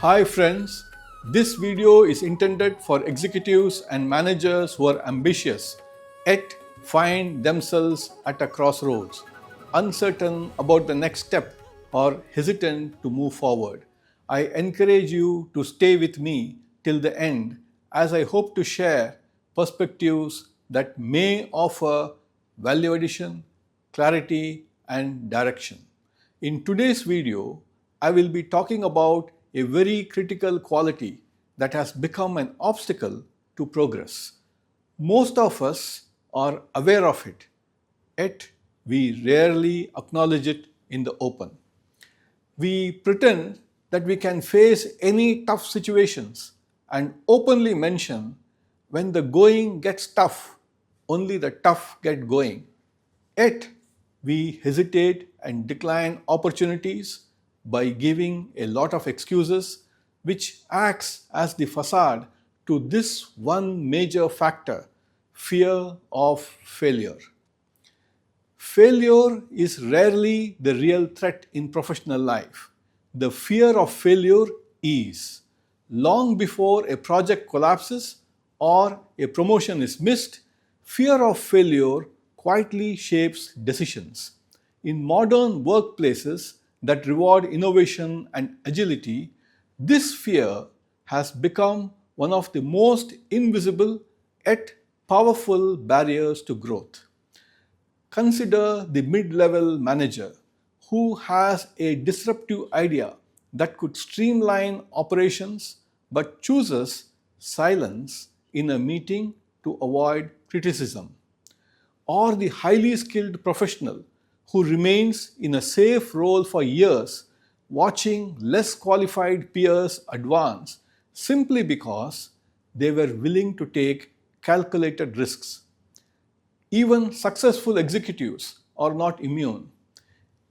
Hi friends, this video is intended for executives and managers who are ambitious yet find themselves at a crossroads, uncertain about the next step or hesitant to move forward. I encourage you to stay with me till the end as I hope to share perspectives that may offer value addition, clarity, and direction. In today's video, I will be talking about a very critical quality that has become an obstacle to progress. Most of us are aware of it, yet we rarely acknowledge it in the open. We pretend that we can face any tough situations and openly mention when the going gets tough, only the tough get going. Yet, we hesitate and decline opportunities by giving a lot of excuses, which acts as the facade to this one major factor: fear of failure. Failure is rarely the real threat in professional life. The fear of failure is. Long before a project collapses or a promotion is missed, fear of failure quietly shapes decisions. In modern workplaces that reward innovation and agility, this fear has become one of the most invisible yet powerful barriers to growth. Consider the mid level manager who has a disruptive idea that could streamline operations but chooses silence in a meeting to avoid criticism, or the highly skilled professional who remains in a safe role for years, watching less qualified peers advance simply because they were willing to take calculated risks. Even successful executives are not immune.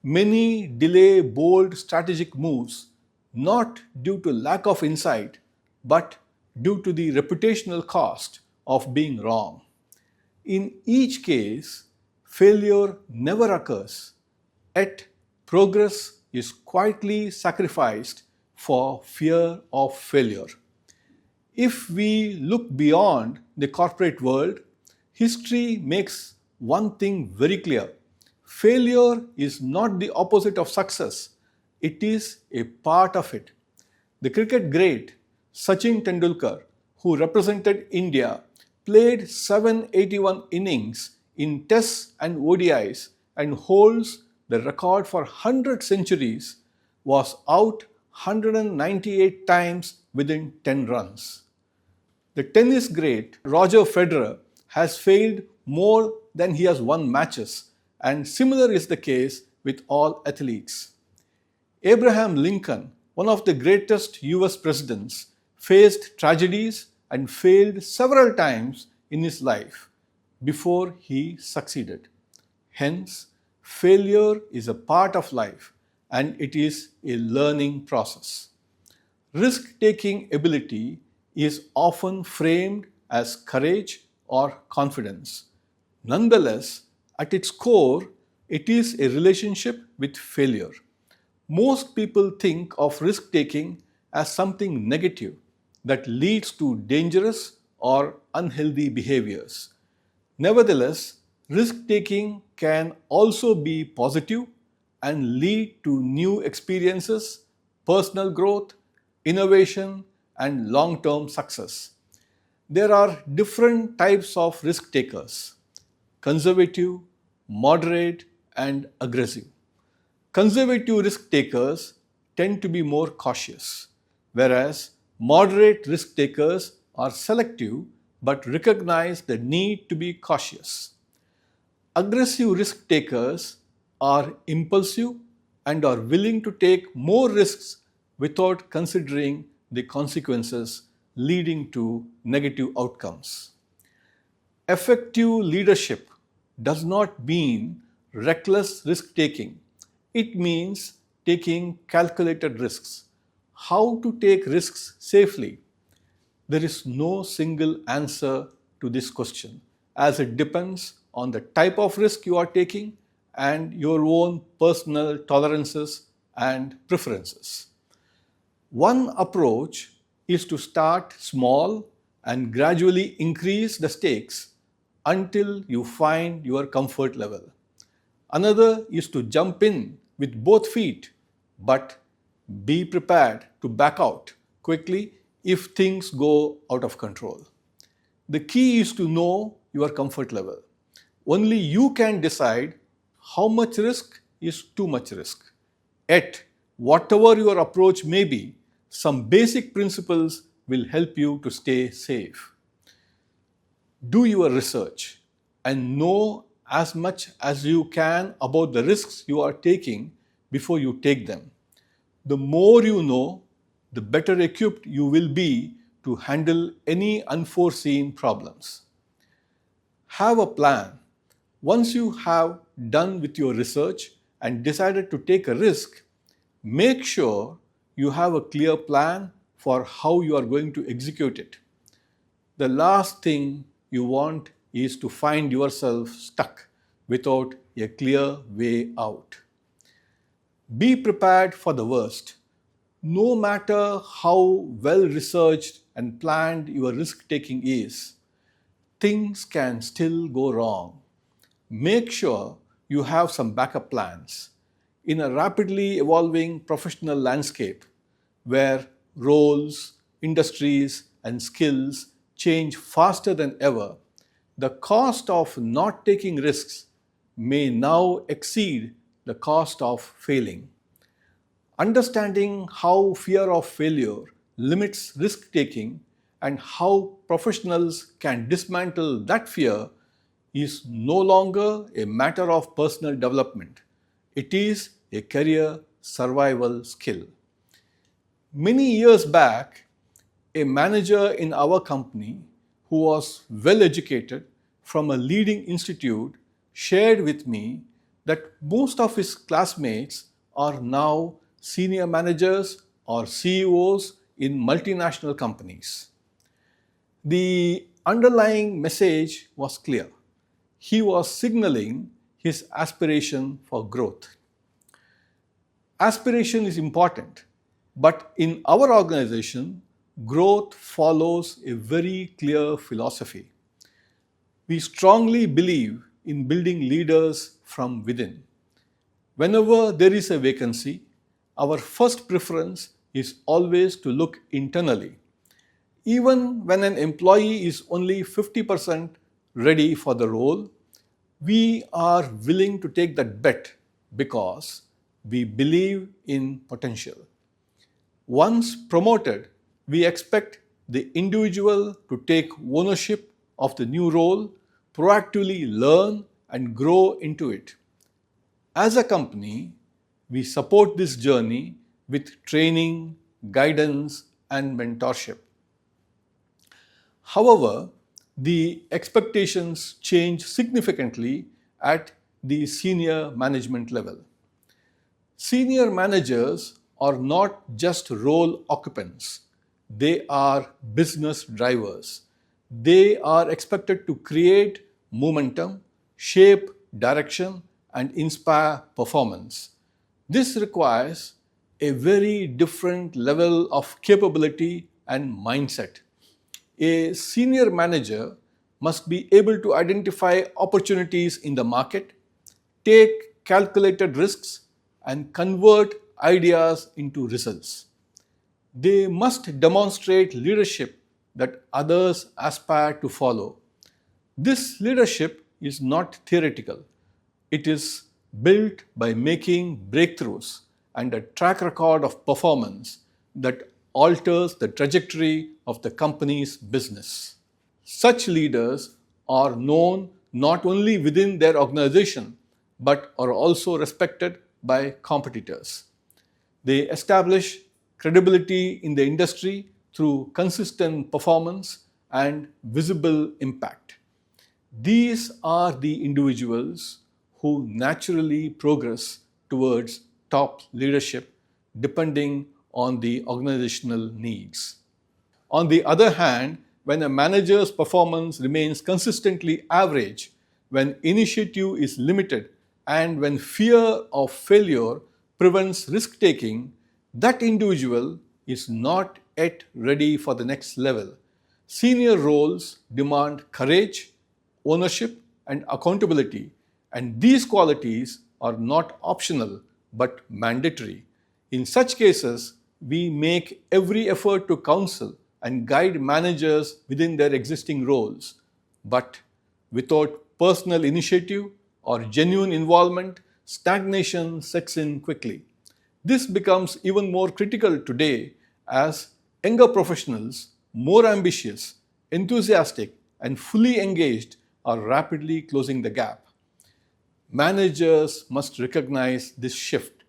Many delay bold strategic moves not due to lack of insight, but due to the reputational cost of being wrong. In each case, failure never occurs, yet progress is quietly sacrificed for fear of failure. If we look beyond the corporate world, history makes one thing very clear: failure is not the opposite of success, it is a part of it. The cricket great Sachin Tendulkar, who represented India, played 781 innings in Tests and ODIs and holds the record for 100 centuries, was out 198 times within 10 runs. The tennis great Roger Federer has failed more than he has won matches, and similar is the case with all athletes. Abraham Lincoln, one of the greatest US presidents, faced tragedies and failed several times in his life before he succeeded. Hence, failure is a part of life and it is a learning process. Risk-taking ability is often framed as courage or confidence. Nonetheless, at its core, it is a relationship with failure. Most people think of risk-taking as something negative that leads to dangerous or unhealthy behaviors. Nevertheless, risk-taking can also be positive and lead to new experiences, personal growth, innovation, and long-term success. There are different types of risk takers: conservative, moderate, and aggressive. Conservative risk takers tend to be more cautious, whereas moderate risk takers are selective but recognize the need to be cautious. Aggressive risk takers are impulsive and are willing to take more risks without considering the consequences, leading to negative outcomes. Effective leadership does not mean reckless risk taking. It means taking calculated risks. How to take risks safely? There is no single answer to this question, as it depends on the type of risk you are taking and your own personal tolerances and preferences. One approach is to start small and gradually increase the stakes until you find your comfort level. Another is to jump in with both feet, but be prepared to back out quickly if things go out of control. The key is to know your comfort level. Only you can decide how much risk is too much risk. Yet, whatever your approach may be, some basic principles will help you to stay safe. Do your research and know as much as you can about the risks you are taking before you take them. The more you know, the better equipped you will be to handle any unforeseen problems. Have a plan. Once you have done with your research and decided to take a risk, make sure you have a clear plan for how you are going to execute it. The last thing you want is to find yourself stuck without a clear way out. Be prepared for the worst. No matter how well researched and planned your risk taking is, things can still go wrong. Make sure you have some backup plans. In a rapidly evolving professional landscape where roles, industries, and skills change faster than ever, the cost of not taking risks may now exceed the cost of failing. Understanding how fear of failure limits risk taking and how professionals can dismantle that fear is no longer a matter of personal development. It is a career survival skill. Many years back, a manager in our company who was well educated from a leading institute shared with me that most of his classmates are now senior managers or CEOs in multinational companies. The underlying message was clear. He was signaling his aspiration for growth. Aspiration is important, but in our organization, growth follows a very clear philosophy. We strongly believe in building leaders from within. Whenever there is a vacancy, our first preference is always to look internally. Even when an employee is only 50% ready for the role, we are willing to take that bet because we believe in potential. Once promoted, we expect the individual to take ownership of the new role, proactively learn and grow into it. As a company, we support this journey with training, guidance, and mentorship. However, the expectations change significantly at the senior management level. Senior managers are not just role occupants, they are business drivers. They are expected to create momentum, shape direction, and inspire performance. This requires a very different level of capability and mindset. A senior manager must be able to identify opportunities in the market, take calculated risks, and convert ideas into results. They must demonstrate leadership that others aspire to follow. This leadership is not theoretical. It is built by making breakthroughs and a track record of performance that alters the trajectory of the company's business. Such leaders are known not only within their organization but are also respected by competitors. They establish credibility in the industry through consistent performance and visible impact. These are the individuals who naturally progress towards top leadership depending on the organizational needs. On the other hand, when a manager's performance remains consistently average, when initiative is limited, and when fear of failure prevents risk taking, that individual is not yet ready for the next level. Senior roles demand courage, ownership, and accountability, and these qualities are not optional but mandatory. In such cases, we make every effort to counsel and guide managers within their existing roles. But without personal initiative or genuine involvement, stagnation sets in quickly. This becomes even more critical today as younger professionals, more ambitious, enthusiastic, and fully engaged, are rapidly closing the gap. Managers must recognize this shift.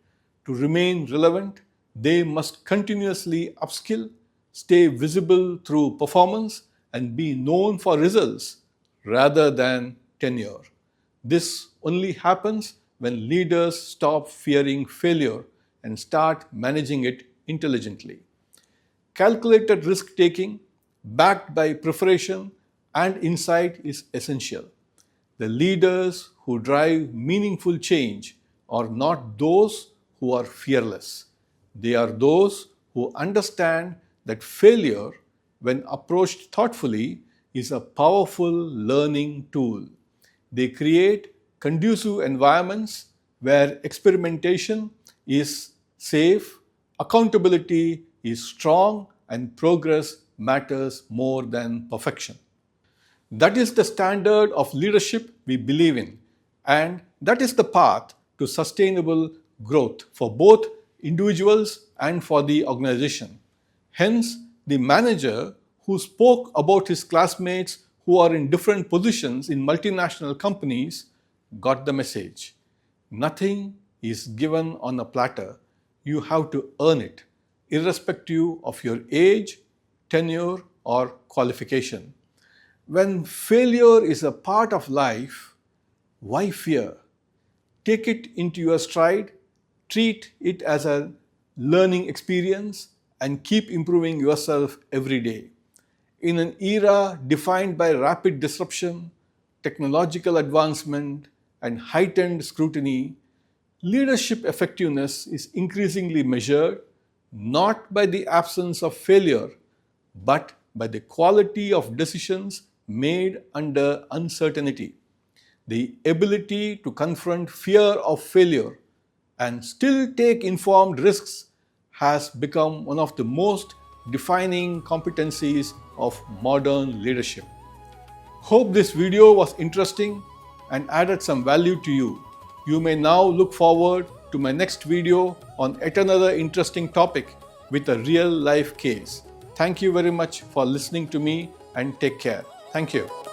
To remain relevant, they must continuously upskill, stay visible through performance, and be known for results rather than tenure. This only happens when leaders stop fearing failure and start managing it intelligently. Calculated risk taking, backed by preparation and insight, is essential. The leaders who drive meaningful change are not those who are fearless. They are those who understand that failure, when approached thoughtfully, is a powerful learning tool. They create conducive environments where experimentation is safe, accountability is strong, and progress matters more than perfection. That is the standard of leadership we believe in, and that is the path to sustainable growth for both individuals and for the organization. Hence, the manager who spoke about his classmates who are in different positions in multinational companies got the message. Nothing is given on a platter. You have to earn it, irrespective of your age, tenure, or qualification. When failure is a part of life, why fear? Take it into your stride, treat it as a learning experience, and keep improving yourself every day. In an era defined by rapid disruption, technological advancement, and heightened scrutiny, leadership effectiveness is increasingly measured not by the absence of failure, but by the quality of decisions made under uncertainty. The ability to confront fear of failure and still take informed risks has become one of the most defining competencies of modern leadership. Hope this video was interesting and added some value to you. You may now look forward to my next video on yet another interesting topic with a real life case. Thank you very much for listening to me and take care. Thank you.